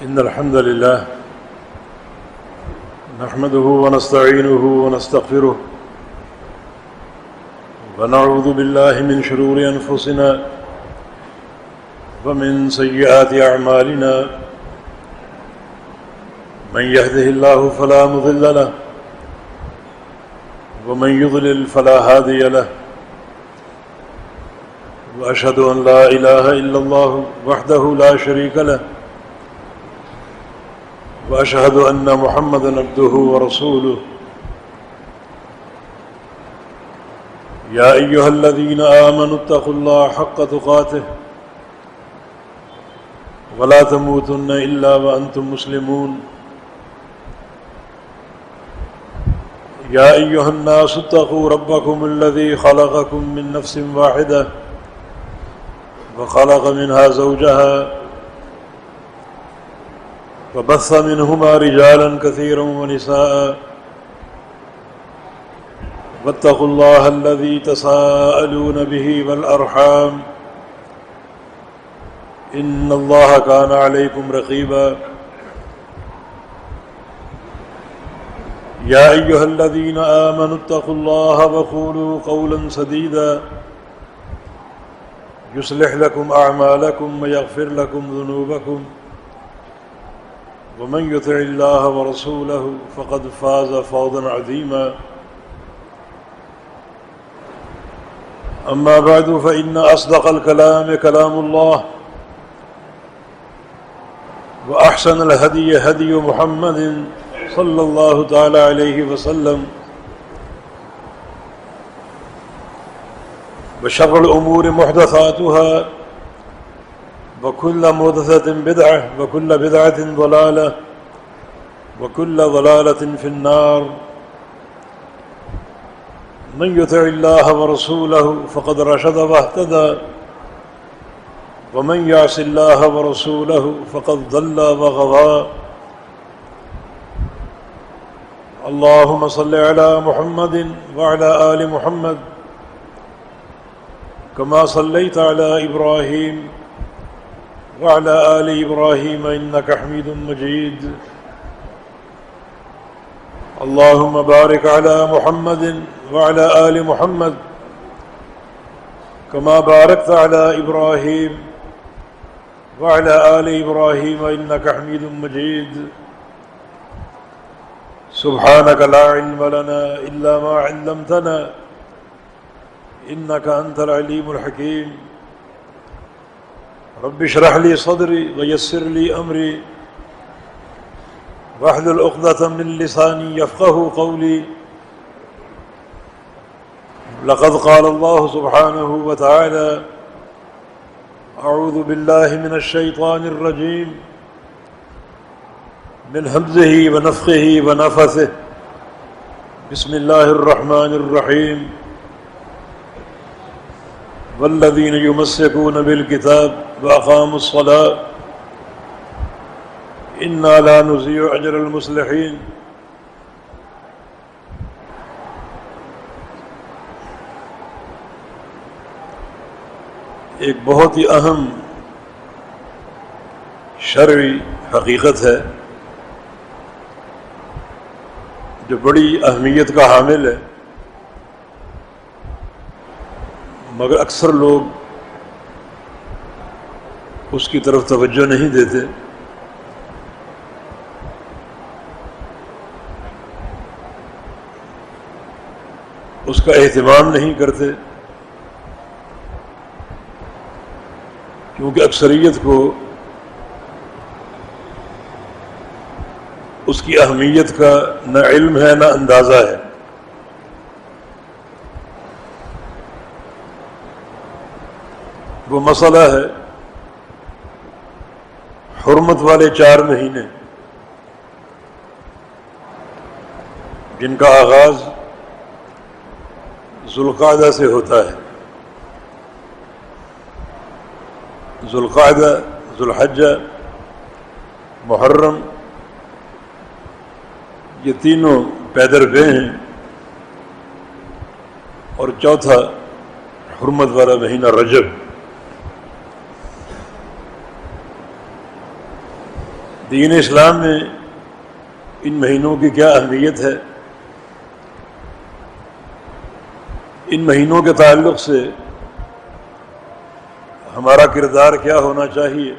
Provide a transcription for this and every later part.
إن الحمد لله نحمده ونستعينه ونستغفره ونعوذ بالله من شرور أنفسنا ومن سيئات أعمالنا من يهده الله فلا مضل له ومن يضلل فلا هادي له وأشهد أن لا إله إلا الله وحده لا شريك له وأشهد أن محمدًا عبده ورسوله يا أيها الذين آمنوا اتقوا الله حق تقاته ولا تموتن إلا وأنتم مسلمون يا أيها الناس اتقوا ربكم الذي خلقكم من نفس واحدة وخلق منها زوجها وبث منهما رجالا كثيرا ونساء واتقوا الله الذي تساءلون به والأرحام إن الله كان عليكم رقيبا يا أيها الذين آمنوا اتقوا الله وقولوا قولا سديدا يصلح لكم أعمالكم ويغفر لكم ذنوبكم ومن يطع الله ورسوله فقد فاز فوزا عظيما أما بعد فإن أصدق الكلام كلام الله وأحسن الهدي هدي محمد صلى الله تعالى عليه وسلم وشر الأمور محدثاتها وكل محدثة بدعة وكل بدعة ضلالة وكل ضلالة في النار من يطع الله ورسوله فقد رشد واهتدى ومن يعص الله ورسوله فقد ضل وغوى اللهم صل على محمد وعلى آل محمد كما صليت على إبراهيم وعلى آل إبراهيم إنك حميد مجيد اللهم بارك على محمد وعلى آل محمد كما باركت على إبراهيم وعلى آل إبراهيم إنك حميد مجيد سبحانك لا علم لنا إلا ما علمتنا إنك أنت العليم الحكيم رب اشرح لي صدري ويسر لي أمري واحلل عقدة من لساني يفقه قولي لقد قال الله سبحانه وتعالى أعوذ بالله من الشيطان الرجيم من همزه ونفخه ونفثه بسم الله الرحمن الرحيم والذين يمسكون بالكتاب وأقاموا الصلاة إنا لا نضيع أجر المصلحين ایک بہت ہی اہم شرعی حقیقت ہے جو بڑی اہمیت کا حامل ہے، مگر اکثر لوگ اس کی طرف توجہ نہیں دیتے۔ اس کا اہتمام نہیں کرتے، کیونکہ اکثریت کو اس کی اہمیت کا نہ علم ہے نہ اندازہ ہے۔ وہ مسئلہ ہے حرمت والے 4 مہینے جن کا آغاز ذوالقعدہ سے ہوتا ہے۔ ذوالقعدہ، ذوالحجہ، محرم، یہ تینوں پیدر گئے ہیں، اور چوتھا حرمت والا مہینہ رجب، دین اسلام میں ان مہینوں کی کیا اہمیت ہے، ان مہینوں کے تعلق سے ہمارا کردار کیا ہونا چاہیے،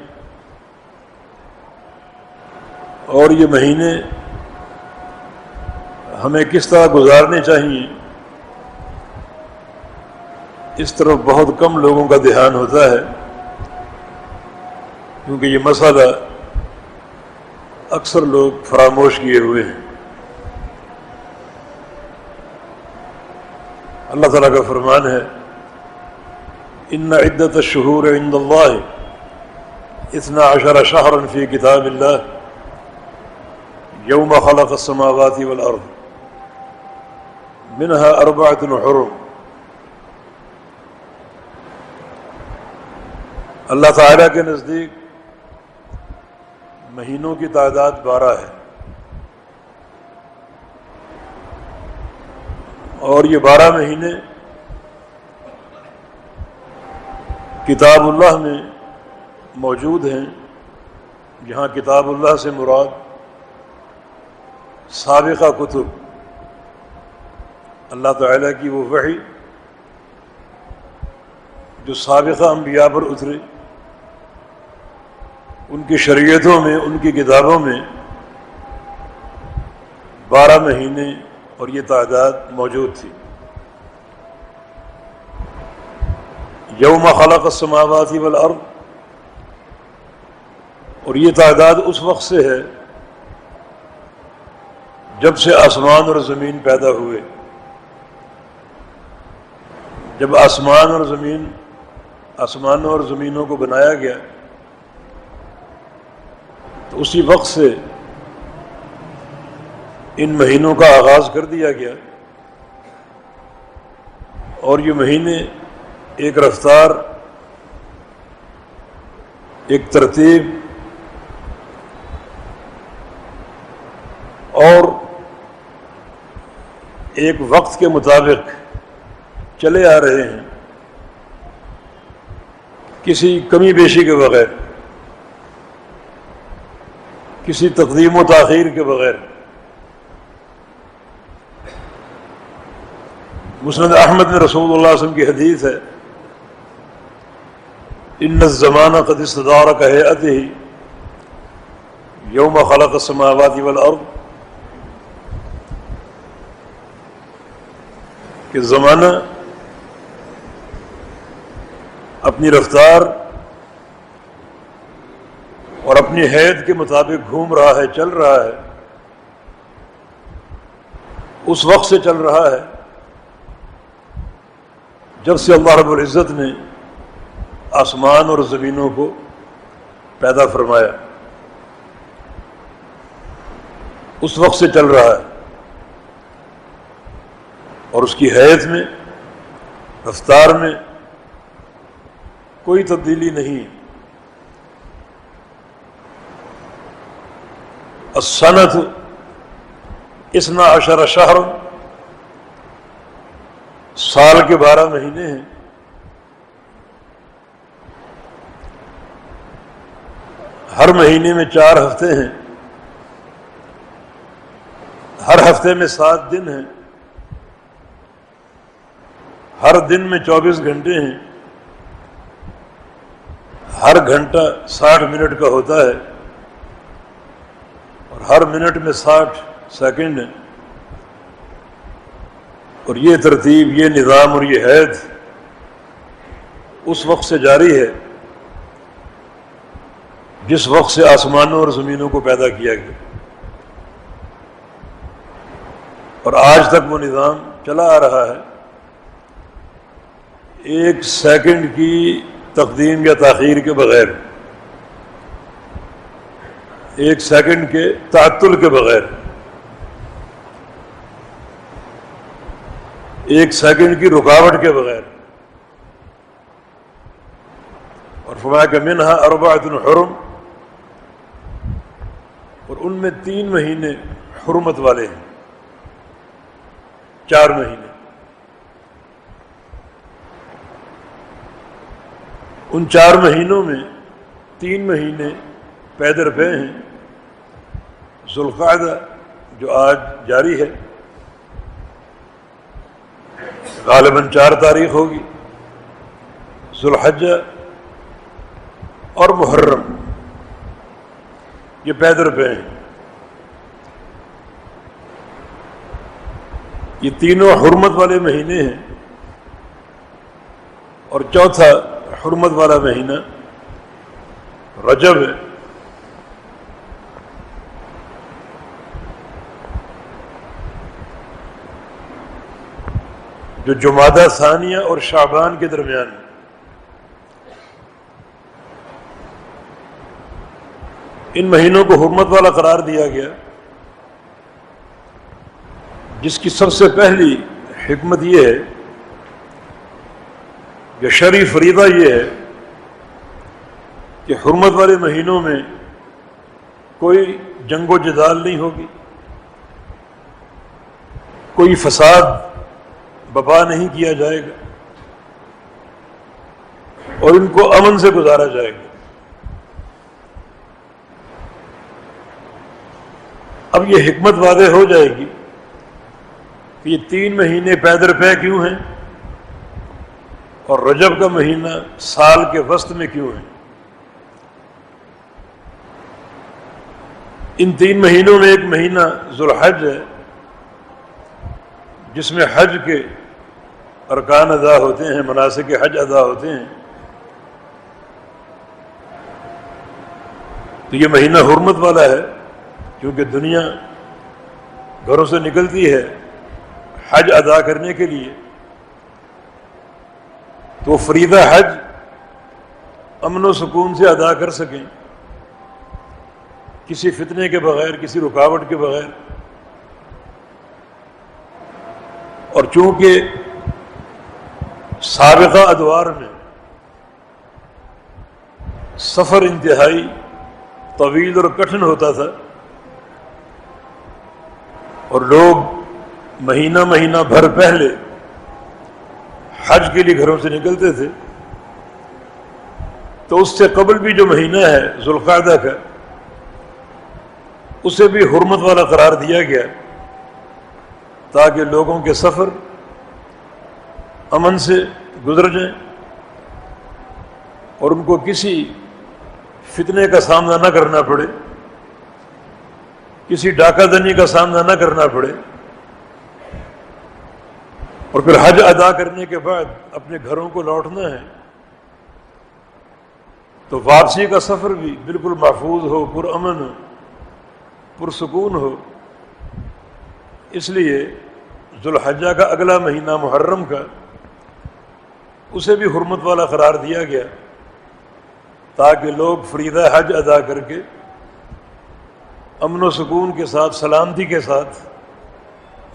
اور یہ مہینے ہمیں کس طرح گزارنے چاہیے، اس طرف بہت کم لوگوں کا دھیان ہوتا ہے، کیونکہ یہ مسئلہ اکثر لوگ فراموش کیے ہوئے ہیں۔ اللہ تعالیٰ کا فرمان ہے ان عدت الشہور عند اللہ 12 شہرا فی کتاب اللہ یوم خلق السماوات والارض منها 4 حرم۔ اللہ تعالیٰ کے نزدیک مہینوں کی تعداد 12 ہے، اور یہ 12 مہینے کتاب اللہ میں موجود ہیں، جہاں کتاب اللہ سے مراد سابقہ کتب، اللہ تعالیٰ کی وہ وحی جو سابقہ انبیاء پر اترے، ان کی شریعتوں میں، ان کی کتابوں میں 12 مہینے اور یہ تعداد موجود تھی۔ یوم خلق السماوات والارض، اور یہ تعداد اس وقت سے ہے جب سے آسمان اور زمین پیدا ہوئے۔ جب آسمانوں اور زمینوں کو بنایا گیا تو اسی وقت سے ان مہینوں کا آغاز کر دیا گیا، اور یہ مہینے ایک رفتار، ایک ترتیب اور ایک وقت کے مطابق چلے آ رہے ہیں، کسی کمی بیشی کے بغیر، کسی تقدیم و تاخیر کے بغیر۔ مسند احمد میں رسول اللہ صلی اللہ علیہ وسلم کی حدیث ہے ان الزمان قد استدار کہیئتہ یوم خلق السماوات والارض، کہ زمانہ اپنی رفتار اور اپنی حید کے مطابق گھوم رہا ہے، چل رہا ہے، اس وقت سے چل رہا ہے جب سے اللہ رب العزت نے آسمان اور زمینوں کو پیدا فرمایا، اس وقت سے چل رہا ہے، اور اس کی حیت میں، رفتار میں کوئی تبدیلی نہیں۔ السنۃ 12 شہر، سال کے 12 مہینے ہیں، ہر مہینے میں 4 ہفتے ہیں، ہر ہفتے میں 7 دن ہیں، ہر دن میں 24 گھنٹے ہیں، ہر گھنٹہ 60 منٹ کا ہوتا ہے، اور ہر منٹ میں 60 سیکنڈ ہے، اور یہ ترتیب، یہ نظام اور یہ حید اس وقت سے جاری ہے جس وقت سے آسمانوں اور زمینوں کو پیدا کیا گیا، اور آج تک وہ نظام چلا آ رہا ہے۔ 1 سیکنڈ کی تقدیم یا تاخیر کے بغیر، 1 سیکنڈ کے تعطل کے بغیر، 1 سیکنڈ کی رکاوٹ کے بغیر، اور فرمایا کہ منہا 4 حرم، اور ان میں 3 مہینے حرمت والے ہیں، 4 مہینے، ان 4 مہینوں میں 3 مہینے پے در پے ہیں، ذوالقعدہ جو آج جاری ہے، غالباً 4 تاریخ ہوگی، ذوالحجہ اور محرم، یہ پے در پے ہیں۔ یہ تینوں حرمت والے مہینے ہیں، اور چوتھا حرمت والا مہینہ رجب ہے۔ جو جمادی ثانیہ اور شعبان کے درمیان ہے۔ ان مہینوں کو حرمت والا قرار دیا گیا، جس کی سب سے پہلی حکمت یہ ہے کہ شرعی فریضہ یہ ہے کہ حرمت والے مہینوں میں کوئی جنگ و جدال نہیں ہوگی، کوئی فساد برپا نہیں کیا جائے گا، اور ان کو امن سے گزارا جائے گا۔ اب یہ حکمت واضح ہو جائے گی کہ یہ 3 مہینے پے در پے کیوں ہیں، اور رجب کا مہینہ سال کے وسط میں کیوں ہے۔ ان 3 مہینوں میں ایک مہینہ ذوالحج ہے، جس میں حج کے ارکان ادا ہوتے ہیں، مناسک حج ادا ہوتے ہیں۔ تو یہ مہینہ حرمت والا ہے، کیونکہ دنیا گھروں سے نکلتی ہے حج ادا کرنے کے لیے، تو فریضہ حج امن و سکون سے ادا کر سکیں، کسی فتنے کے بغیر، کسی رکاوٹ کے بغیر۔ اور چونکہ سابقہ ادوار میں سفر انتہائی طویل اور کٹھن ہوتا تھا، اور لوگ مہینہ بھر پہلے حج کے لیے گھروں سے نکلتے تھے، تو اس سے قبل بھی جو مہینہ ہے ذوالقعدہ کا، اسے بھی حرمت والا قرار دیا گیا، تاکہ لوگوں کے سفر امن سے گزر جائیں اور ان کو کسی فتنے کا سامنا نہ کرنا پڑے، کسی ڈاکہ زنی کا سامنا نہ کرنا پڑے، اور پھر حج ادا کرنے کے بعد اپنے گھروں کو لوٹنا ہے تو واپسی کا سفر بھی بالکل محفوظ ہو، پرامن ہو، پرسکون ہو۔ اس لیے ذوالحجہ کا اگلا مہینہ محرم کا، اسے بھی حرمت والا قرار دیا گیا، تاکہ لوگ فریضہ حج ادا کر کے امن و سکون کے ساتھ، سلامتی کے ساتھ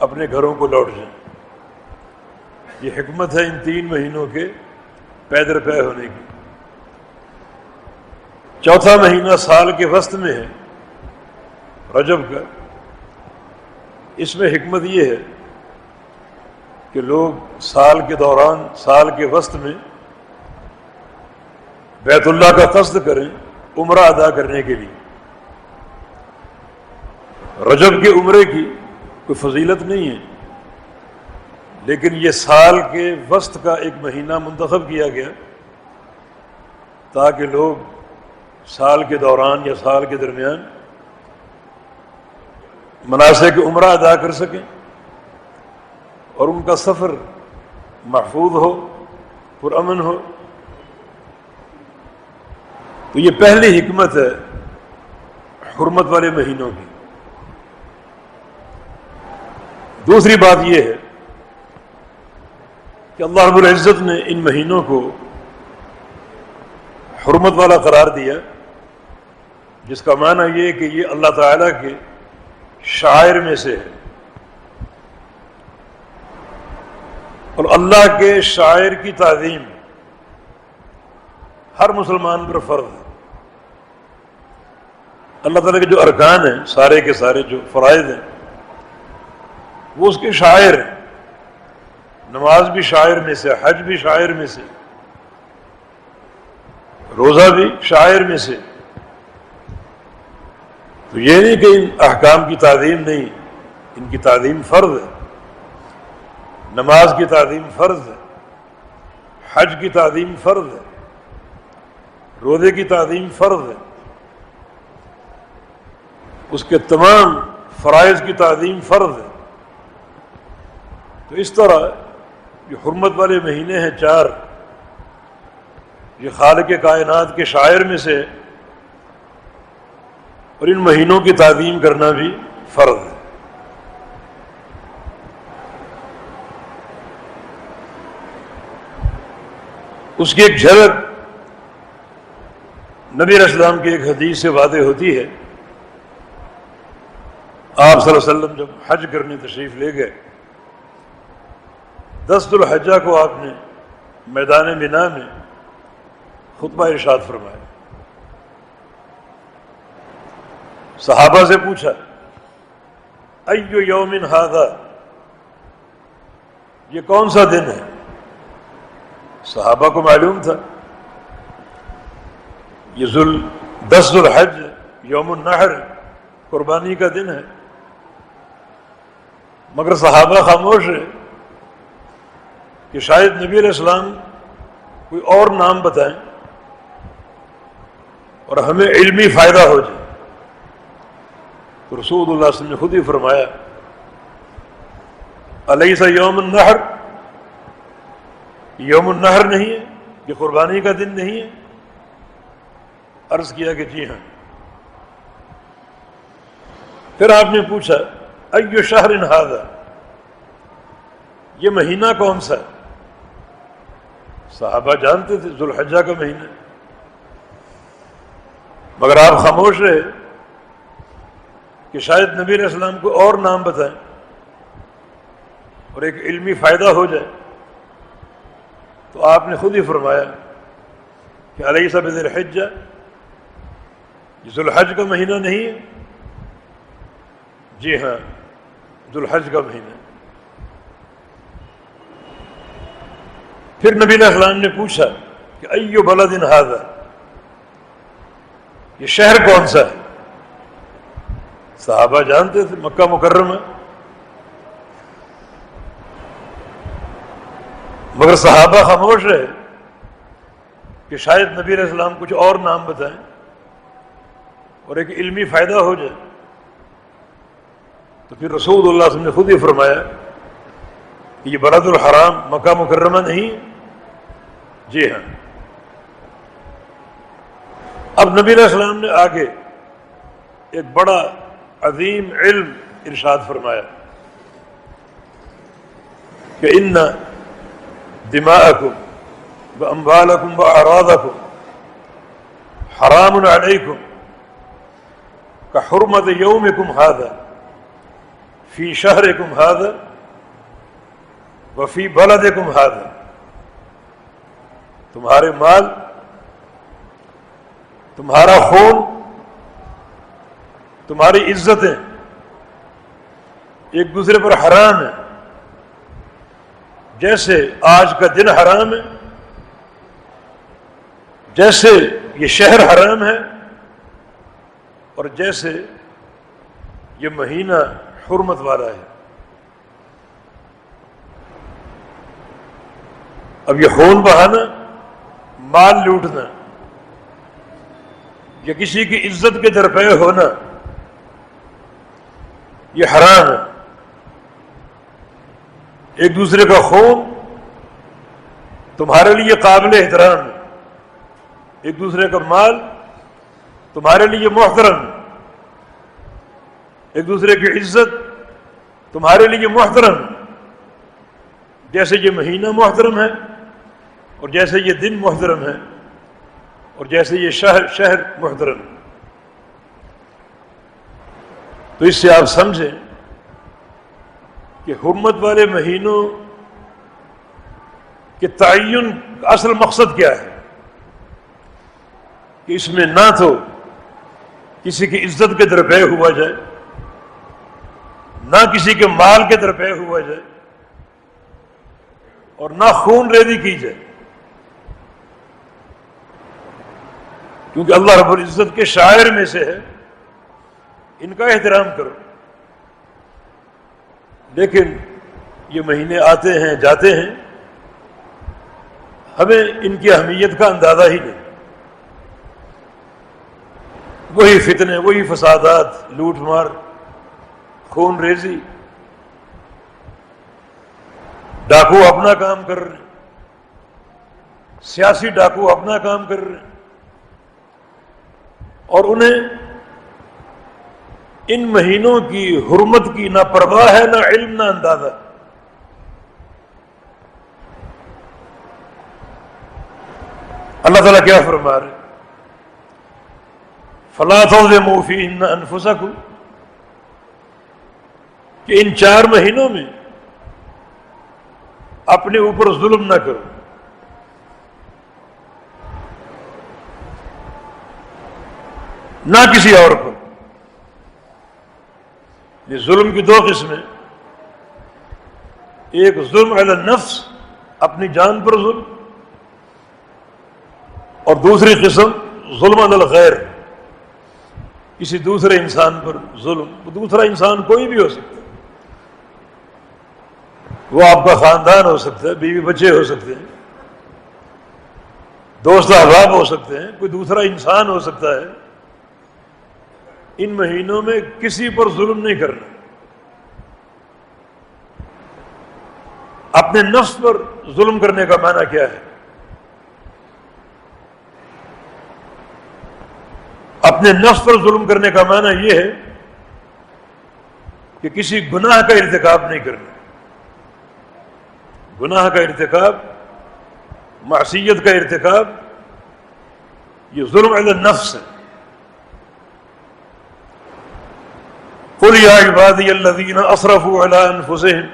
اپنے گھروں کو لوٹ جائیں۔ یہ حکمت ہے ان 3 مہینوں کے پے در پے ہونے کی۔ چوتھا مہینہ سال کے وسط میں ہے، رجب کا۔ اس میں حکمت یہ ہے کہ لوگ سال کے دوران، سال کے وسط میں بیت اللہ کا قصد کریں عمرہ ادا کرنے کے لیے۔ رجب کے عمرے کی کوئی فضیلت نہیں ہے، لیکن یہ سال کے وسط کا ایک مہینہ منتخب کیا گیا تاکہ لوگ سال کے دوران یا سال کے درمیان مناسک عمرہ ادا کر سکیں اور ان کا سفر محفوظ ہو، پرامن ہو۔ تو یہ پہلی حکمت ہے حرمت والے مہینوں کی۔ دوسری بات یہ ہے کہ اللہ رب العزت نے ان مہینوں کو حرمت والا قرار دیا، جس کا معنی یہ ہے کہ یہ اللہ تعالیٰ کے شعائر میں سے ہے، اور اللہ کے شاعر کی تعظیم ہر مسلمان پر فرض ہے۔ اللہ تعالیٰ کے جو ارکان ہیں سارے کے سارے، جو فرائض ہیں، وہ اس کے شاعر ہیں۔ نماز بھی شاعر میں سے، حج بھی شاعر میں سے، روزہ بھی شاعر میں سے۔ تو یہ نہیں کہ ان احکام کی تعظیم نہیں، ان کی تعظیم فرض ہے، نماز کی تعظیم فرض ہے، حج کی تعظیم فرض ہے، روزے کی تعظیم فرض ہے، اس کے تمام فرائض کی تعظیم فرض ہے۔ تو اس طرح یہ حرمت والے مہینے ہیں 4، یہ خالق کائنات کے شاعر میں سے، اور ان مہینوں کی تعظیم کرنا بھی فرض ہے۔ اس کی ایک جھلک نبی علیہ السلام کی ایک حدیث سے واضح ہوتی ہے۔ آپ صلی اللہ علیہ وسلم جب حج کرنے تشریف لے گئے، 10 ذو الحجہ کو آپ نے میدان منا میں خطبہ ارشاد فرمایا۔ صحابہ سے پوچھا ایو یوم ھذا، یہ کون سا دن ہے؟ صحابہ کو معلوم تھا یہ 10 ذو الحج یوم النحر قربانی کا دن ہے، مگر صحابہ خاموش ہے کہ شاید نبی علیہ السلام کوئی اور نام بتائیں اور ہمیں علمی فائدہ ہو جائے۔ تو رسول اللہ صلی اللہ علیہ وسلم نے خود ہی فرمایا الیس یوم النحر، یوم النحر نہیں ہے، یہ قربانی کا دن نہیں ہے؟ عرض کیا کہ جی ہاں۔ پھر آپ نے پوچھا ای شہر ھذا، یہ مہینہ کون سا ہے؟ صحابہ جانتے تھے ذو الحجہ کا مہینہ، مگر آپ خاموش رہے کہ شاید نبی علیہ السلام کو اور نام بتائیں اور ایک علمی فائدہ ہو جائے۔ تو آپ نے خود ہی فرمایا کہ الیس بذی الحجہ، یہ ذو الحج کا مہینہ نہیں ہے؟ جی ہاں، ذو الحج کا مہینہ۔ پھر نبی علیہ السلام نے پوچھا کہ ایو بلد ھذا، یہ شہر کون سا ہے؟ صحابہ جانتے تھے مکہ مکرمہ، مگر صحابہ خاموش رہے کہ شاید نبی علیہ السلام کچھ اور نام بتائیں اور ایک علمی فائدہ ہو جائے۔ تو پھر رسول اللہ صلی اللہ علیہ وسلم نے خود ہی فرمایا کہ یہ بلد الحرام مکہ مکرمہ نہیں؟ جی ہاں۔ اب نبی علیہ السلام نے آگے ایک بڑا عظیم علم ارشاد فرمایا کہ ان دماءکم واموالکم واعراضکم حرام علیکم کحرمت یومکم ھذا فی شہرکم ھذا وفی بلدکم ھذا، تمہارے مال، تمہارا خون، تمہاری عزتیں ایک دوسرے پر حرام ہیں، جیسے آج کا دن حرام ہے، جیسے یہ شہر حرام ہے، اور جیسے یہ مہینہ حرمت والا ہے۔ اب یہ خون بہانا، مال لوٹنا یا کسی کی عزت کے درپے ہونا یہ حرام ہے۔ ایک دوسرے کا خون تمہارے لیے قابل احترام ہے، ایک دوسرے کا مال تمہارے لیے محترم ہے، ایک دوسرے کی عزت تمہارے لیے محترم ہے، جیسے یہ مہینہ محترم ہے اور جیسے یہ دن محترم ہے اور جیسے یہ شہر محترم ہے۔ تو اس سے آپ سمجھیں کہ حرمت والے مہینوں کے تعین کا اصل مقصد کیا ہے، کہ اس میں نہ تو کسی کی عزت کے درپے ہوا جائے، نہ کسی کے مال کے درپے ہوا جائے، اور نہ خون ریزی کی جائے، کیونکہ اللہ رب العزت کے شاعر میں سے ہے ان کا احترام کرو، لیکن یہ مہینے آتے ہیں جاتے ہیں، ہمیں ان کی اہمیت کا اندازہ ہی نہیں۔ وہی فتنے، وہی فسادات، لوٹ مار، خون ریزی، ڈاکو اپنا کام کر رہے ہیں، سیاسی ڈاکو اپنا کام کر رہے ہیں، اور انہیں ان مہینوں کی حرمت کی نہ پرواہ ہے، نہ علم، نہ اندازہ۔ اللہ تعالیٰ کیا فرما رہے؟ فَلَا تَظْلِمُوا فِيهِنَّ أَنفُسَكُمْ، کہ ان 4 مہینوں میں اپنے اوپر ظلم نہ کرو۔ نہ کسی اور پر۔ یہ ظلم کی 2 قسمیں، ایک ظلم علی النفس، اپنی جان پر ظلم، اور دوسری قسم ظلم علی الغیر، کسی دوسرے انسان پر ظلم۔ وہ دوسرا انسان کوئی بھی ہو سکتا ہے، وہ آپ کا خاندان ہو سکتا ہے، بیوی بچے ہو سکتے ہیں، دوست احباب ہو سکتے ہیں، کوئی دوسرا انسان ہو سکتا ہے۔ ان مہینوں میں کسی پر ظلم نہیں کرنا۔ اپنے نفس پر ظلم کرنے کا معنی کیا ہے؟ اپنے نفس پر ظلم کرنے کا معنی یہ ہے کہ کسی گناہ کا ارتکاب نہیں کرنا۔ گناہ کا ارتکاب، معصیت کا ارتکاب، یہ ظلم علی النفس ہے۔ قُلْ يَا عِبَادِيَ الَّذِينَ أَسْرَفُوا عَلَىٰ أَنفُسِهِمْ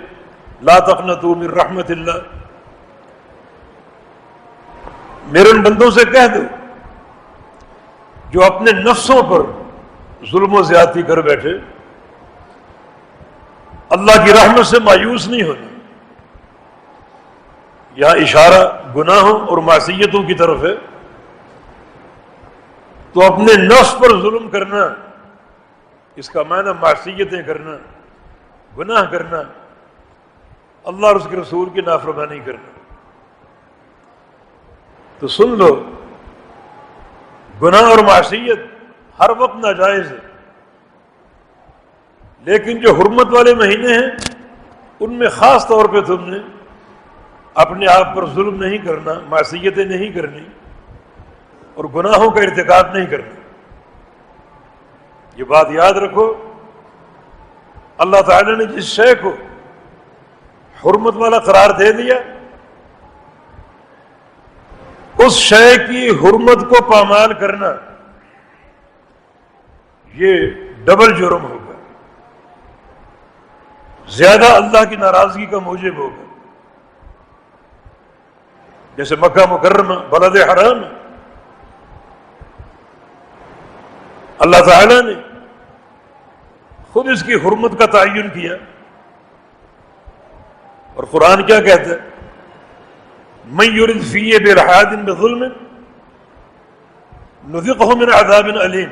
لَا تَقْنَطُوا مِن رَحْمَةِ اللَّهِ، میرے ان بندوں سے کہہ دو جو اپنے نفسوں پر ظلم و زیادتی کر بیٹھے، اللہ کی رحمت سے مایوس نہیں ہونا۔ یہاں اشارہ گناہوں اور معصیتوں کی طرف ہے، تو اپنے نفس پر ظلم کرنا، اس کا معنی معصیتیں کرنا، گناہ کرنا، اللہ اور اس کے رسول کی نافرمانی کرنا۔ تو سن لو، گناہ اور معصیت ہر وقت ناجائز ہے، لیکن جو حرمت والے مہینے ہیں ان میں خاص طور پہ تم نے اپنے آپ پر ظلم نہیں کرنا، معصیتیں نہیں کرنی، اور گناہوں کا ارتکاب نہیں کرنا۔ یہ بات یاد رکھو، اللہ تعالی نے جس شے کو حرمت والا قرار دے دیا، اس شے کی حرمت کو پامال کرنا یہ ڈبل جرم ہوگا، زیادہ اللہ کی ناراضگی کا موجب ہوگا۔ جیسے مکہ مکرمہ بلد حرام ہے، اللہ تعالی نے خود اس کی حرمت کا تعین کیا، اور قرآن کیا کہتا ہے؟ من یرد فیہ بِالْحَادٍ بِظُلْمٍ نُذِقْهُ مِنْ عَذَابٍ أَلِيمٍ۔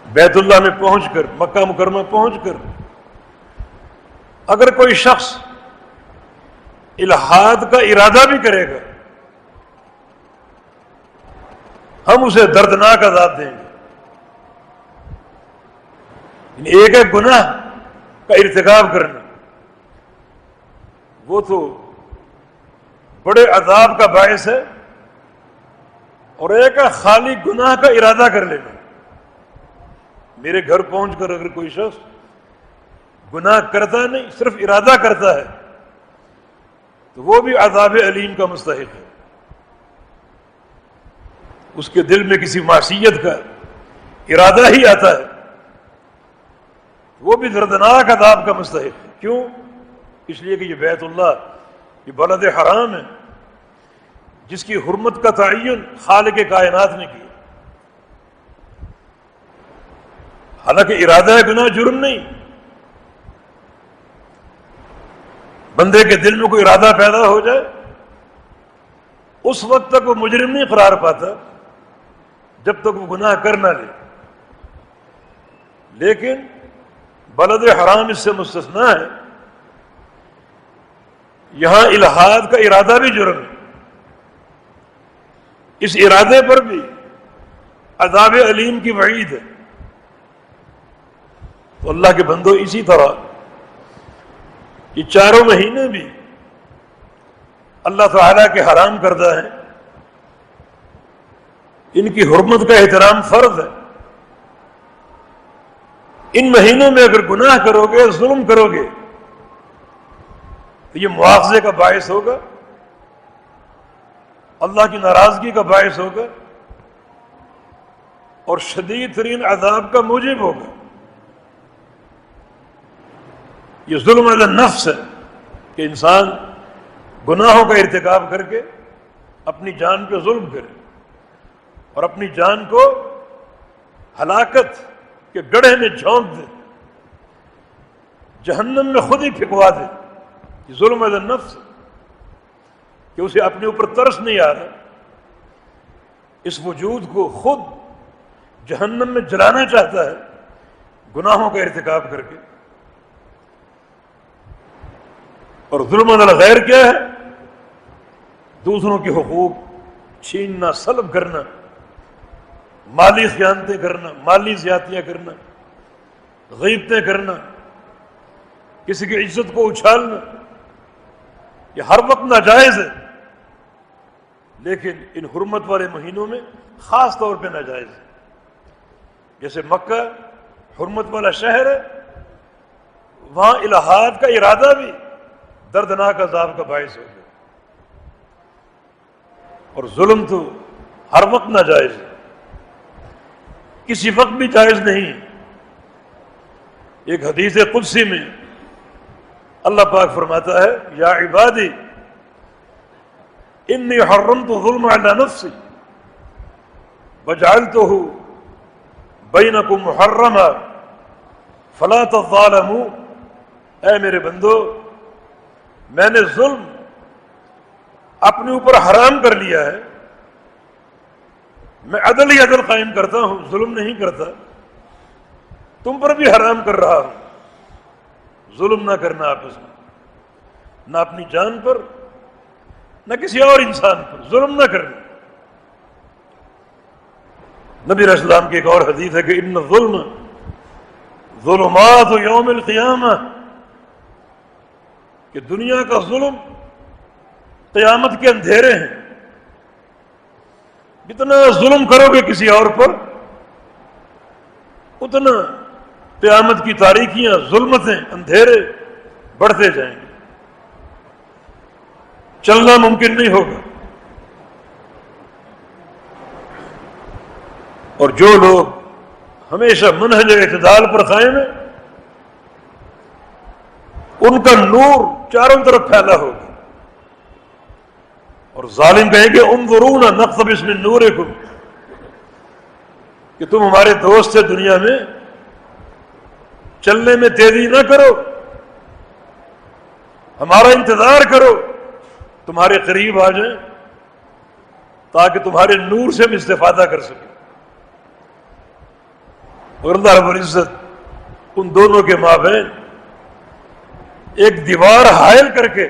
بیت اللہ میں پہنچ کر، مکہ مکرمہ پہنچ کر، اگر کوئی شخص الحاد کا ارادہ بھی کرے گا، ہم اسے دردناک عذاب دیں گے۔ ایک ہے گناہ کا ارتکاب کرنا، وہ تو بڑے عذاب کا باعث ہے، اور ایک ہے خالی گناہ کا ارادہ کر لینا۔ میرے گھر پہنچ کر اگر کوئی شخص گناہ کرتا نہیں، صرف ارادہ کرتا ہے، تو وہ بھی عذاب علیم کا مستحق ہے۔ اس کے دل میں کسی معصیت کا ارادہ ہی آتا ہے، وہ بھی دردناک عذاب کا مستحق ہے۔ کیوں؟ اس لیے کہ یہ بیت اللہ، یہ بلد حرام ہے، جس کی حرمت کا تعین خالق کائنات نے کیا۔ حالانکہ ارادہ گناہ جرم نہیں، بندے کے دل میں کوئی ارادہ پیدا ہو جائے اس وقت تک وہ مجرم نہیں قرار پاتا جب تک وہ گناہ کر نہ لے۔ لیکن بلد حرام اس سے مستثنا ہے. یہاں الحاد کا ارادہ بھی جرم ہے. اس ارادے پر بھی عذاب علیم کی وعید ہے. تو اللہ کے بندو اسی طرح یہ چاروں مہینے بھی اللہ تعالیٰ کے حرام کردہ ہیں. ان کی حرمت کا احترام فرض ہے. ان مہینوں میں اگر گناہ کرو گے، ظلم کرو گے، تو یہ مواخذے کا باعث ہوگا، اللہ کی ناراضگی کا باعث ہوگا، اور شدید ترین عذاب کا موجب ہوگا. یہ ظلم علی النفس ہے کہ انسان گناہوں کا ارتکاب کر کے اپنی جان پہ ظلم کرے اور اپنی جان کو ہلاکت کے گڑھے میں جھونک دے، جہنم میں خود ہی پھینکوا دے. یہ ظلم علی النفس کہ اسے اپنے اوپر ترس نہیں آ رہا، اس وجود کو خود جہنم میں جلانا چاہتا ہے گناہوں کا ارتکاب کر کے. اور ظلم علی الغیر کیا ہے؟ دوسروں کے حقوق چھیننا، سلب کرنا، مالی خیانتیں کرنا، مالی زیادتیاں کرنا، غیبتیں کرنا، کسی کی عزت کو اچھالنا. یہ ہر وقت ناجائز ہے، لیکن ان حرمت والے مہینوں میں خاص طور پہ ناجائز ہے. جیسے مکہ حرمت والا شہر ہے، وہاں الحاد کا ارادہ بھی دردناک عذاب کا باعث ہو گیا. اور ظلم تو ہر وقت ناجائز ہے، کسی وقت بھی جائز نہیں ہے. ایک حدیث قدسی میں اللہ پاک فرماتا ہے، یا عبادی انی حرمت الظلم علی نفسی وجعلتہ بینکم محرما فلا تظالموا. اے میرے بندو، میں نے ظلم اپنے اوپر حرام کر لیا ہے. میں عدل ہی عدل قائم کرتا ہوں، ظلم نہیں کرتا. تم پر بھی حرام کر رہا ہوں. ظلم نہ کرنا آپس میں، نہ اپنی جان پر، نہ کسی اور انسان پر. ظلم نہ کرنا. نبی علیہ السلام کی ایک اور حدیث ہے کہ ان الظلم ظلمات یوم القیامہ، کہ دنیا کا ظلم قیامت کے اندھیرے ہیں. جتنا ظلم کرو گے کسی اور پر، اتنا قیامت کی تاریکیاں، ظلمتیں، اندھیرے بڑھتے جائیں گے. چلنا ممکن نہیں ہوگا. اور جو لوگ ہمیشہ منہج اعتدال پر قائم ہیں، ان کا نور چاروں طرف پھیلا ہوگا. اور ظالم کہیں گے انظرونا نقتبس من نورکم، کہ تم ہمارے دوست تھے دنیا میں، چلنے میں تیزی نہ کرو، ہمارا انتظار کرو، تمہارے قریب آ جائیں تاکہ تمہارے نور سے ہم استفادہ کر سکیں. اور اللہ رب العزت ان دونوں کے مابین ایک دیوار حائل کر کے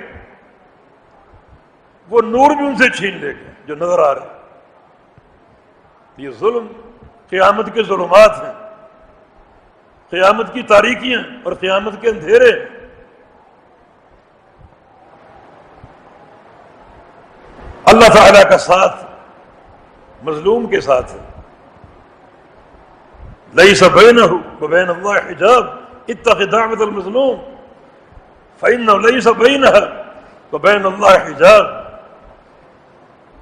وہ نور بھی ان سے چھین لے گا جو نظر آ رہا ہے. یہ ظلم قیامت کے ظلمات ہیں، قیامت کی تاریکیاں اور قیامت کے اندھیرے. اللہ تعالیٰ کا ساتھ مظلوم کے ساتھ ہے. لیس بینہ وبین اللہ حجاب اتق دعوۃ المظلوم فإنہ لیس بینہ وبین اللہ حجاب.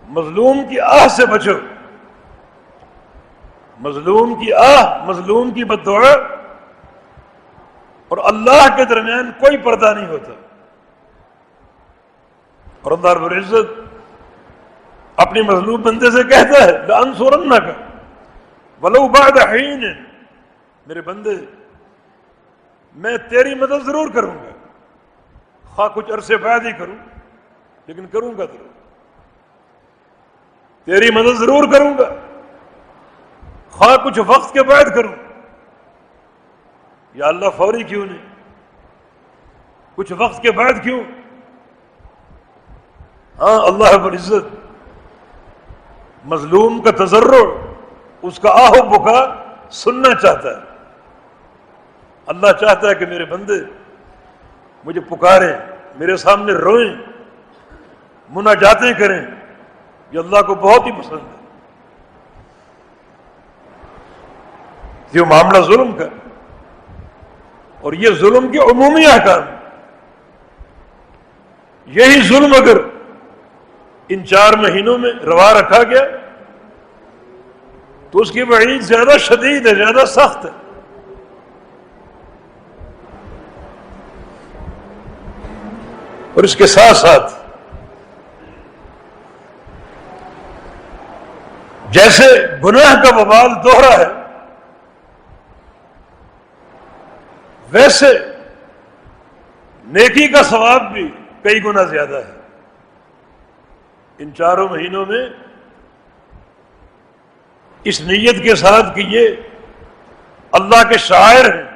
مظلوم کی آہ سے بچو. مظلوم کی آہ، مظلوم کی بددعا اور اللہ کے درمیان کوئی پردہ نہیں ہوتا. اور اللہ رب العزت اپنی مظلوم بندے سے کہتا ہے لأنصرنک ولو بعد حین، میرے بندے میں تیری مدد ضرور کروں گا، خواہ کچھ عرصے بعد ہی کروں، لیکن کروں گا ضرور. تیری مدد ضرور کروں گا، خواہ کچھ وقت کے بعد کروں، یا اللہ فوری کیوں نہیں، کچھ وقت کے بعد کیوں؟ ہاں، اللہ رب العزت مظلوم کا تضرع، اس کا آہ و بکا سننا چاہتا ہے۔ اللہ چاہتا ہے کہ میرے بندے مجھے پکاریں، میرے سامنے روئیں، مناجاتیں کریں، یہ اللہ کو بہت ہی پسند ہے۔ یہ معاملہ ظلم کا، اور یہ ظلم کے عمومی احکام، یہی ظلم اگر ان 4 مہینوں میں روا رکھا گیا تو اس کی وعید زیادہ شدید ہے، زیادہ سخت ہے۔ اور اس کے ساتھ ساتھ جیسے گناہ کا وبال دوہرا ہے، ویسے نیکی کا ثواب بھی کئی گنا زیادہ ہے۔ ان 4 مہینوں میں اس نیت کے ساتھ کہ یہ اللہ کے شاعر ہیں،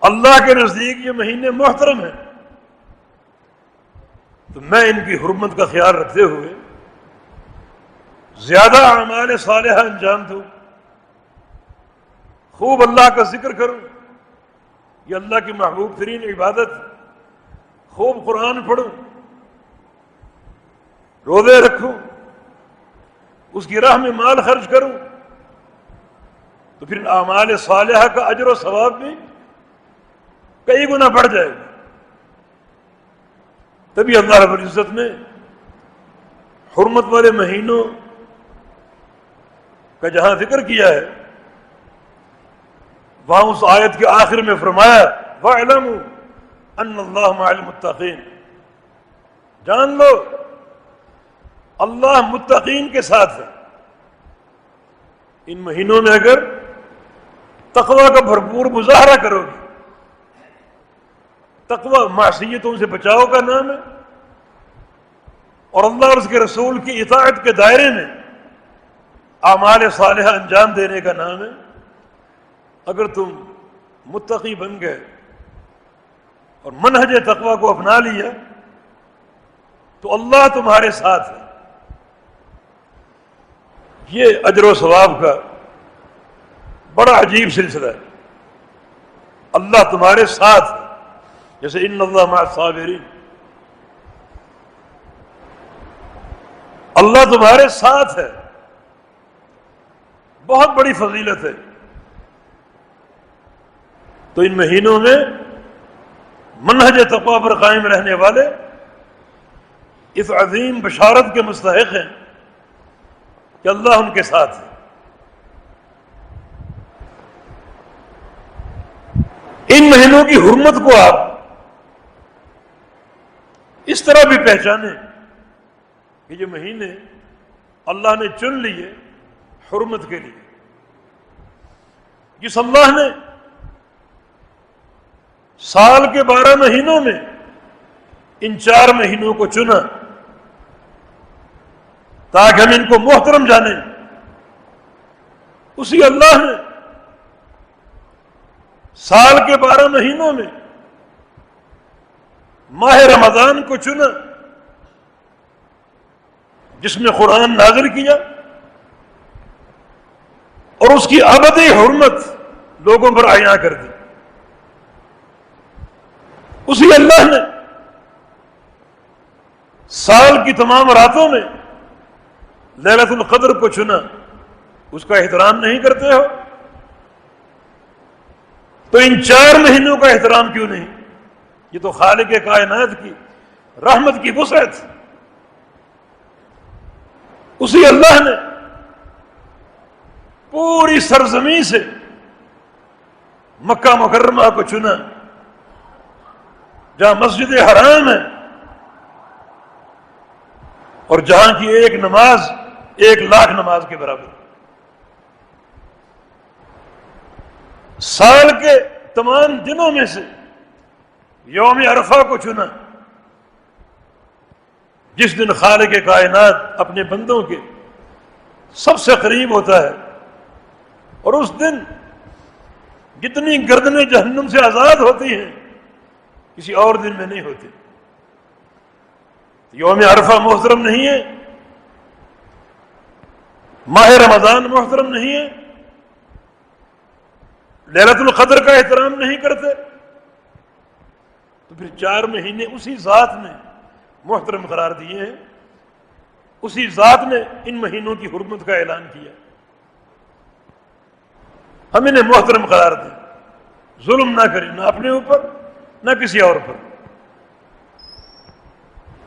اللہ کے نزدیک یہ مہینے محترم ہیں، تو میں ان کی حرمت کا خیال رکھتے ہوئے زیادہ اعمال صالحہ انجام دوں، خوب اللہ کا ذکر کروں، یہ اللہ کی محبوب ترین عبادت، خوب قرآن پڑھوں، روزے رکھوں، اس کی راہ میں مال خرچ کروں، تو پھر اعمال صالحہ کا اجر و ثواب بھی کئی گنا بڑھ جائے گا۔ تبھی اللہ رب العزت نے حرمت والے مہینوں کا جہاں ذکر کیا ہے، وہاں اس آیت کے آخر میں فرمایا وَاعْلَمُوا أَنَّ اللَّهَ مَعَ الْمُتَّقِينَ، جان لو اللہ متقین کے ساتھ ہے۔ ان مہینوں میں اگر تقوی کا بھرپور مظاہرہ کرو گے، تقوی معصیتوں سے بچاؤ کا نام ہے، اور اللہ اور اس کے رسول کی اطاعت کے دائرے میں اعمال صالحہ انجام دینے کا نام ہے۔ اگر تم متقی بن گئے اور منہج تقوی کو اپنا لیا تو اللہ تمہارے ساتھ ہے۔ یہ اجر و ثواب کا بڑا عجیب سلسلہ ہے، اللہ تمہارے ساتھ ہے، جیسے ان اللہ مع الصابرین، اللہ تمہارے ساتھ ہے، بہت بڑی فضیلت ہے۔ تو ان مہینوں میں منہج تقوی پر قائم رہنے والے اس عظیم بشارت کے مستحق ہیں کہ اللہ ان کے ساتھ ہے۔ ان مہینوں کی حرمت کو آپ اس طرح بھی پہچانیں کہ یہ مہینے اللہ نے چن لیے حرمت کے لیے۔ جس اللہ نے سال کے 12 مہینوں میں ان 4 مہینوں کو چنا تاکہ ہم ان کو محترم جانیں، اسی اللہ نے سال کے 12 مہینوں میں ماہ رمضان کو چنا، جس میں قرآن نازل کیا، اور اس کی ابدی حرمت لوگوں پر عیاں کر دی۔ اسی اللہ نے سال کی تمام راتوں میں لیلۃ القدر کو چنا، اس کا احترام نہیں کرتے ہو تو ان 4 مہینوں کا احترام کیوں نہیں؟ یہ تو خالق کائنات کی رحمت کی وسعت۔ اسی اللہ نے پوری سرزمین سے مکہ مکرمہ کو چنا، جہاں مسجد حرام ہے، اور جہاں کی ایک نماز 1,00,000 نماز کے برابر۔ سال کے تمام دنوں میں سے یوم عرفہ کو چنا، جس دن خالق کائنات اپنے بندوں کے سب سے قریب ہوتا ہے، اور اس دن جتنی گردنیں جہنم سے آزاد ہوتی ہیں کسی اور دن میں نہیں ہوتی. یوم عرفہ محترم نہیں ہے، ماہ رمضان محترم نہیں ہے، لیلۃ القدر کا احترام نہیں کرتے، تو پھر 4 مہینے اسی ذات نے محترم قرار دیے ہیں، اسی ذات نے ان مہینوں کی حرمت کا اعلان کیا. ہم انہیں محترم قرار دیں، ظلم نہ کریں، نہ اپنے اوپر نہ کسی اور پر.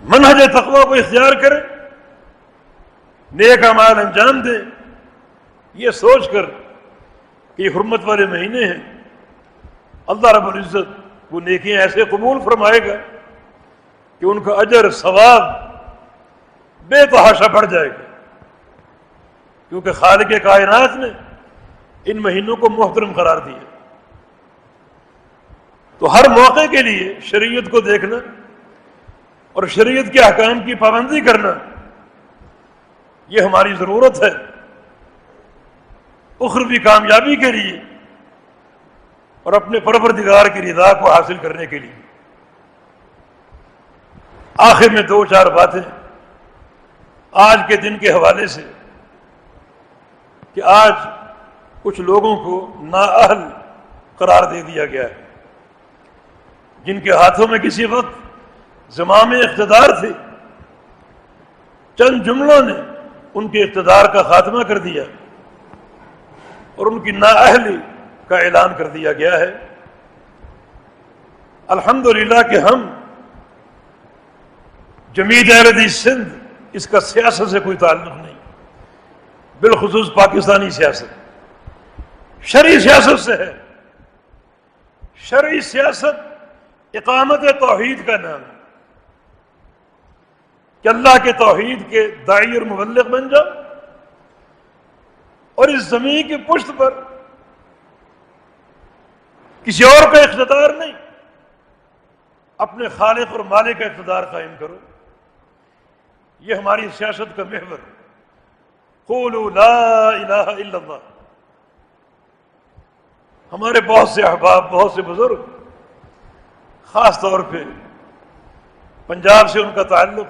منہج تقویٰ کو اختیار کریں، نیک اعمال انجام دیں، یہ سوچ کر کہ یہ حرمت والے مہینے ہیں، اللہ رب العزت وہ نیکیاں ایسے قبول فرمائے گا کہ ان کا اجر ثواب بے تحاشا بڑھ جائے گا، کیونکہ خالق کائنات نے ان مہینوں کو محترم قرار دیا. تو ہر موقع کے لیے شریعت کو دیکھنا اور شریعت کے احکام کی پابندی کرنا یہ ہماری ضرورت ہے اخروی کامیابی کے لیے اور اپنے پروردگار کی رضا کو حاصل کرنے کے لیے. آخر میں 2-4 باتیں آج کے دن کے حوالے سے کہ آج کچھ لوگوں کو نااہل قرار دے دیا گیا ہے، جن کے ہاتھوں میں کسی وقت زمام اقتدار تھی، چند جملوں نے ان کے اقتدار کا خاتمہ کر دیا اور ان کی نااہلی کا اعلان کر دیا گیا ہے. الحمدللہ کہ ہم جمعیت اہل حدیث سندھ، اس کا سیاست سے کوئی تعلق نہیں، بالخصوص پاکستانی سیاست شرعی سیاست سے ہے. شرعی سیاست اقامت توحید کا نام ہے کہ اللہ کے توحید کے داعی اور مبلغ بن جاؤ اور اس زمین کی پشت پر کسی اور کا اقتدار نہیں، اپنے خالق اور مالک کا اقتدار قائم کرو. یہ ہماری سیاست کا محور. قولوا لا الہ الا اللہ. ہمارے بہت سے احباب، بہت سے بزرگ، خاص طور پہ پنجاب سے ان کا تعلق،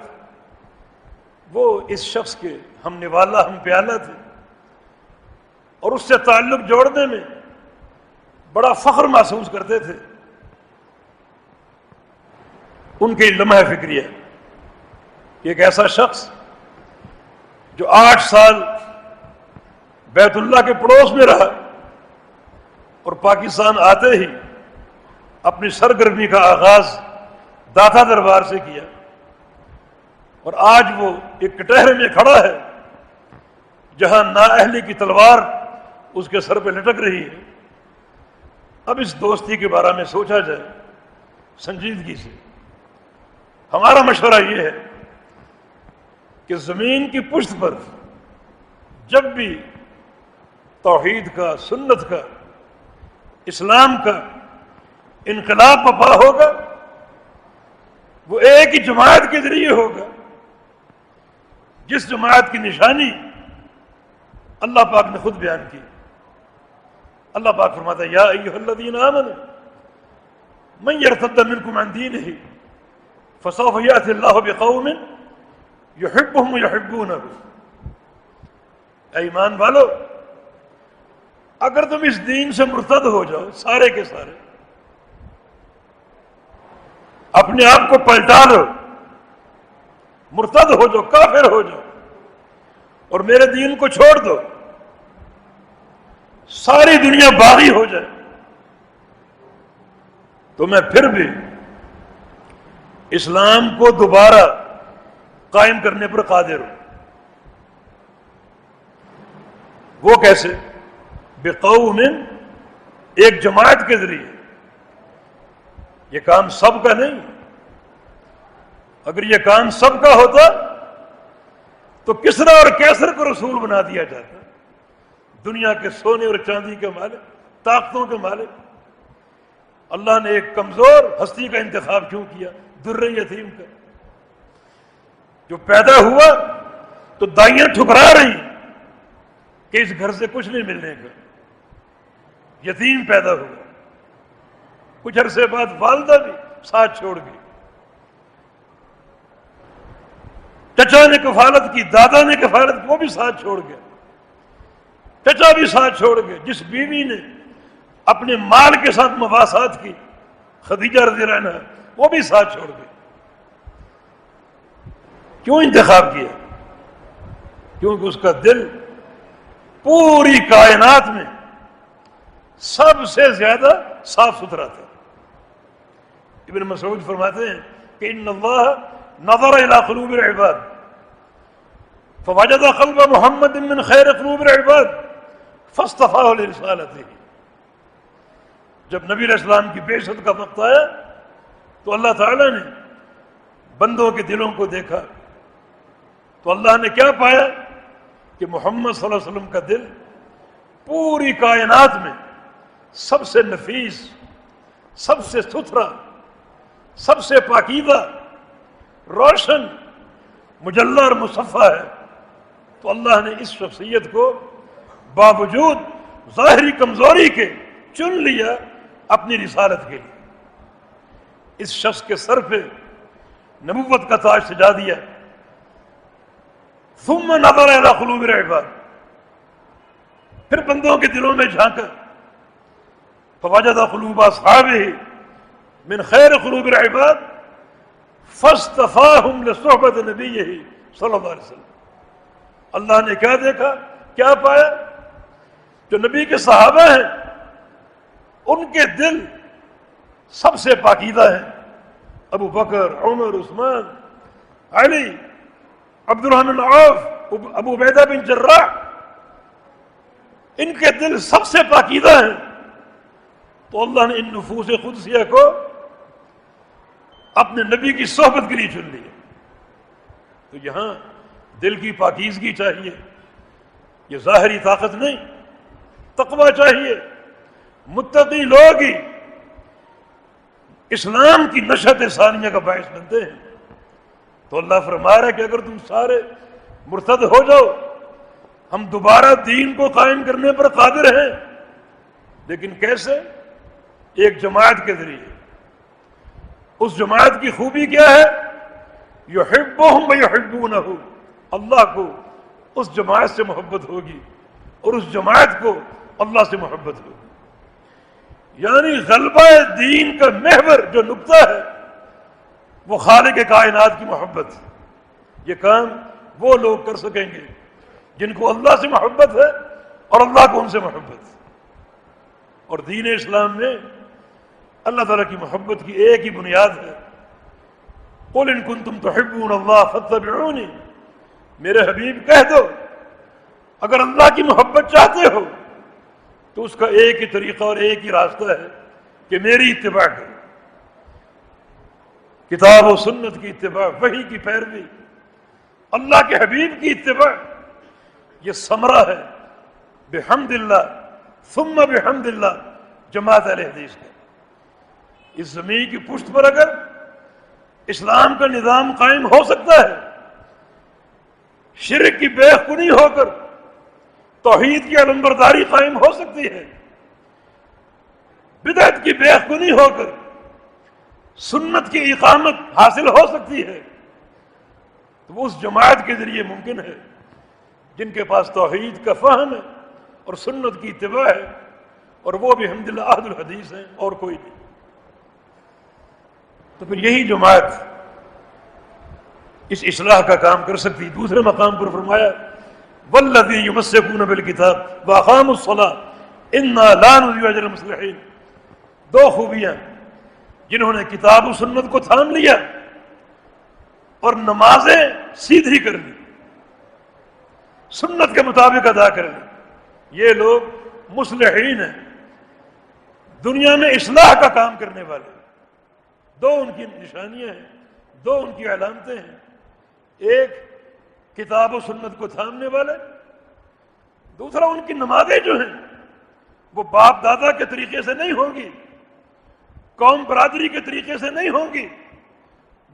وہ اس شخص کے ہم نوالا ہم پیالہ تھے اور اس سے تعلق جوڑنے میں بڑا فخر محسوس کرتے تھے. ان کے لمحہ فکریہ کہ ایک ایسا شخص جو 8 سال بیت اللہ کے پڑوس میں رہا اور پاکستان آتے ہی اپنی سرگرمی کا آغاز داتا دربار سے کیا، اور آج وہ ایک کٹہرے میں کھڑا ہے جہاں نااہلی کی تلوار اس کے سر پہ لٹک رہی ہے. اب اس دوستی کے بارے میں سوچا جائے سنجیدگی سے. ہمارا مشورہ یہ ہے کہ زمین کی پشت پر جب بھی توحید کا، سنت کا، اسلام کا انقلاب برپا ہوگا وہ ایک ہی جماعت کے ذریعے ہوگا، جس جماعت کی نشانی اللہ پاک نے خود بیان کی. اللہ پاک فرماتا ہے یا ایھا الذین آمنوا من یرتد منکم عن دینہ فسوف یأتی اللہ بقوم یحبهم ویحبونہ. اے ایمان والو، اگر تم اس دین سے مرتد ہو جاؤ، سارے کے سارے اپنے آپ کو پلٹا لو، مرتد ہو جاؤ، کافر ہو جاؤ اور میرے دین کو چھوڑ دو، ساری دنیا باغی ہو جائے، تو میں پھر بھی اسلام کو دوبارہ قائم کرنے پر قادر ہوں. وہ کیسے؟ بقوم، ایک جماعت کے ذریعے. یہ کام سب کا نہیں. اگر یہ کام سب کا ہوتا تو کسرا اور کیسر کو رسول بنا دیا جاتا، دنیا کے سونے اور چاندی کے مالک، طاقتوں کے مالک. اللہ نے ایک کمزور ہستی کا انتخاب کیوں کیا؟ در یتیم کا، جو پیدا ہوا تو دائیاں ٹھکرا رہی کہ اس گھر سے کچھ نہیں ملنے کا. یتیم پیدا ہوا، کچھ عرصے بعد والدہ بھی ساتھ چھوڑ گئی، چچا نے کفالت کی، دادا نے کفالت کی، وہ بھی ساتھ چھوڑ گیا، چچا بھی ساتھ چھوڑ گئے۔ جس بیوی نے اپنے مال کے ساتھ مواسات کی، خدیجہ رضی اللہ عنہا، وہ بھی ساتھ چھوڑ گئی۔ کیوں انتخاب کیا؟ کیونکہ اس کا دل پوری کائنات میں سب سے زیادہ صاف ستھرا تھا۔ ابن مسعود فرماتے ہیں کہ ان اللہ نظر الى قلوب العباد فوجد قلب محمد من خیر قلوب العباد فاصطفاه لرسالته۔ جب نبی علیہ السلام کی بعثت کا وقت آیا تو اللہ تعالیٰ نے بندوں کے دلوں کو دیکھا تو اللہ نے کیا پایا کہ محمد صلی اللہ علیہ وسلم کا دل پوری کائنات میں سب سے نفیس، سب سے ستھرا، سب سے پاکیزہ، روشن، مجلہ اور مصفہ ہے۔ تو اللہ نے اس شخصیت کو باوجود ظاہری کمزوری کے چن لیا اپنی رسالت کے لیے۔ اس شخص کے سر پہ نبوت کا تاج سجا دیا۔ ثم نظر الى قلوب العباد، پھر بندوں کے دلوں میں جھانکا، فوجد قلوب اصحابہ من خیر قلوب العباد فاصطفاہم لصحبۃ نبیہ صلی اللہ علیہ وسلم۔ اللہ نے کیا دیکھا، کیا پایا؟ جو نبی کے صحابہ ہیں ان کے دل سب سے پاکیزہ ہیں، ابو بکر، عمر، عثمان، علی، عبد الرحمن عوف، ابو عبیدہ بن جراح، ان کے دل سب سے پاکیزہ ہیں۔ تو اللہ نے ان نفوس قدسیہ کو اپنے نبی کی صحبت کے لیے چن لیا۔ تو یہاں دل کی پاکیزگی چاہیے، یہ ظاہری طاقت نہیں، تقوی چاہیے۔ متقی لوگ ہی اسلام کی نشأت ثانیہ کا باعث بنتے ہیں۔ تو اللہ فرما رہا ہے کہ اگر تم سارے مرتد ہو جاؤ، ہم دوبارہ دین کو قائم کرنے پر قادر ہیں، لیکن کیسے؟ ایک جماعت کے ذریعے۔ اس جماعت کی خوبی کیا ہے؟ یحبہم ویحبونہ، اللہ کو اس جماعت سے محبت ہوگی اور اس جماعت کو اللہ سے محبت ہوگی۔ یعنی غلبہ دین کا محور جو نقطہ ہے وہ خالق کائنات کی محبت۔ یہ کام وہ لوگ کر سکیں گے جن کو اللہ سے محبت ہے اور اللہ کو ان سے محبت۔ اور دین اسلام میں اللہ تعالیٰ کی محبت کی ایک ہی بنیاد ہے، قل ان کنتم تحبون اللہ فاتبعونی، میرے حبیب کہہ دو اگر اللہ کی محبت چاہتے ہو تو اس کا ایک ہی طریقہ اور ایک ہی راستہ ہے کہ میری اتباع کرو، کتاب و سنت کی اتباع، وحی کی پیروی، اللہ کے حبیب کی اتباع۔ یہ ثمرہ ہے بحمد اللہ ثم بحمد اللہ جماعت اہل حدیث کا۔ اس زمین کی پشت پر اگر اسلام کا نظام قائم ہو سکتا ہے، شرک کی بے خونی ہو کر توحید کی علمبرداری قائم ہو سکتی ہے، بدعت کی بے خونی ہو کر سنت کی اقامت حاصل ہو سکتی ہے، تو وہ اس جماعت کے ذریعے ممکن ہے جن کے پاس توحید کا فہم ہے اور سنت کی اتباع ہے، اور وہ بھی الحمدللہ اہل الحدیث ہیں اور کوئی نہیں۔ تو پھر یہی جماعت اس اصلاح کا کام کر سکتی۔ دوسرے مقام پر فرمایا والذین یمسکون بالکتاب واقاموا الصلاۃ انا لا نضیع اجر المصلحین۔ دو خوبیاں، جنہوں نے کتاب و سنت کو تھام لیا اور نمازیں سیدھی کر لی، سنت کے مطابق ادا کر لی، یہ لوگ مصلحین ہیں، دنیا میں اصلاح کا کام کرنے والے۔ دو ان کی نشانیاں ہیں، دو ان کی علامتیں ہیں، ایک کتاب و سنت کو تھامنے والے، دوسرا ان کی نمازیں جو ہیں وہ باپ دادا کے طریقے سے نہیں ہوں گی، قوم برادری کے طریقے سے نہیں ہوں گی،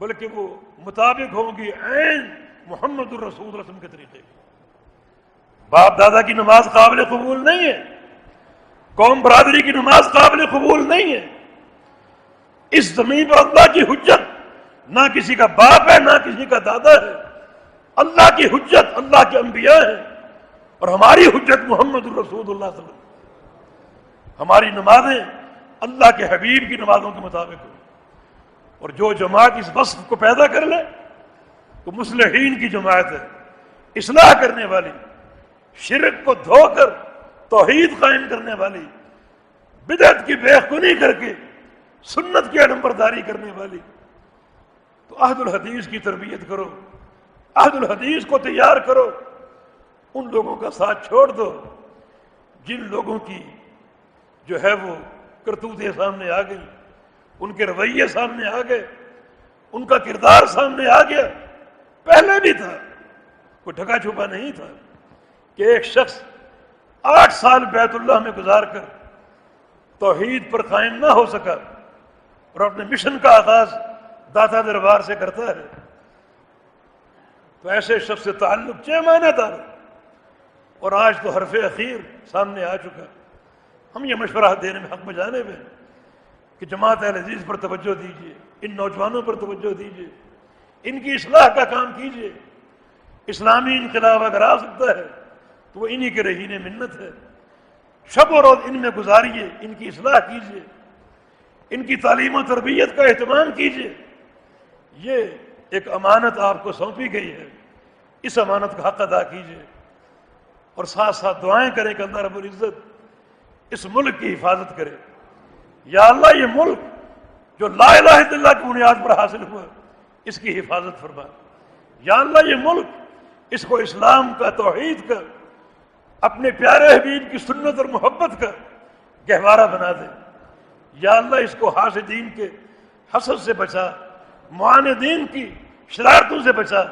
بلکہ وہ مطابق ہوں گی عین محمد الرسول رسم کے طریقے کی۔ باپ دادا کی نماز قابل قبول نہیں ہے، قوم برادری کی نماز قابل قبول نہیں ہے۔ اس زمین پر اللہ کی حجت نہ کسی کا باپ ہے نہ کسی کا دادا ہے، اللہ کی حجت اللہ کے انبیاء ہیں، اور ہماری حجت محمد الرسول اللہ صلی اللہ علیہ وسلم۔ ہماری نمازیں اللہ کے حبیب کی نمازوں کے مطابق ہوں، اور جو جماعت اس وصف کو پیدا کر لے تو مصلحین کی جماعت ہے، اصلاح کرنے والی، شرک کو دھو کر توحید قائم کرنے والی، بدعت کی بیخونی کر کے سنت کی علمبرداری کرنے والی۔ تو عہد الحدیث کی تربیت کرو، عہد الحدیث کو تیار کرو، ان لوگوں کا ساتھ چھوڑ دو جن لوگوں کی جو ہے وہ کرتوتیں سامنے آ گئی، ان کے رویے سامنے آ گئے، ان کا کردار سامنے آ گیا۔ پہلے بھی تھا، کوئی ڈھکا چھپا نہیں تھا کہ ایک شخص 8 سال بیت اللہ میں گزار کر توحید پر قائم نہ ہو سکا اور اپنے مشن کا آغاز داتا دربار سے کرتا ہے، تو ایسے شخص سے تعلق چہ معنی دار، اور آج تو حرف اخیر سامنے آ چکا۔ ہم یہ مشورہ دینے میں حق بجانب ہیں کہ جماعت اہل حدیث پر توجہ دیجیے، ان نوجوانوں پر توجہ دیجیے، ان کی اصلاح کا کام کیجیے۔ اسلامی انقلاب اگر آ سکتا ہے تو وہ انہی کے رہین منت ہے۔ شب و روز ان میں گزاریے، ان کی اصلاح کیجیے، ان کی تعلیم و تربیت کا اہتمام کیجیے۔ یہ ایک امانت آپ کو سونپی گئی ہے، اس امانت کا حق ادا کیجیے، اور ساتھ ساتھ دعائیں کریں کہ اللہ رب العزت اس ملک کی حفاظت کرے۔ یا اللہ یہ ملک جو لا الہ الا اللہ کی بنیاد پر حاصل ہوا، اس کی حفاظت فرما۔ یا اللہ یہ ملک اس کو اسلام کا، توحید کا، اپنے پیارے حبیب کی سنت اور محبت کا گہوارہ بنا دے۔ یا اللہ اس کو حاسدین کے حسد سے بچا، معاندین کی شرارتوں سے بچا،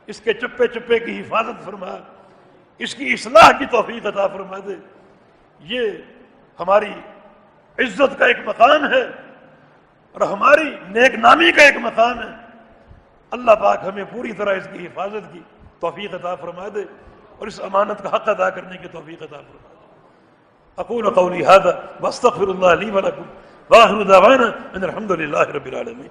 اس کے چپے چپے کی حفاظت فرما، اس کی اصلاح کی توفیق عطا فرما دے۔ یہ ہماری عزت کا ایک مقام ہے اور ہماری نیک نامی کا ایک مقام ہے۔ اللہ پاک ہمیں پوری طرح اس کی حفاظت کی توفیق عطا فرما دے اور اس امانت کا حق ادا کرنے کی توفیق عطا فرما دے۔ اقول قولی ھذا واستغفر اللہ لی ولکم واخر دعوانا ان الحمد للہ رب العالمین۔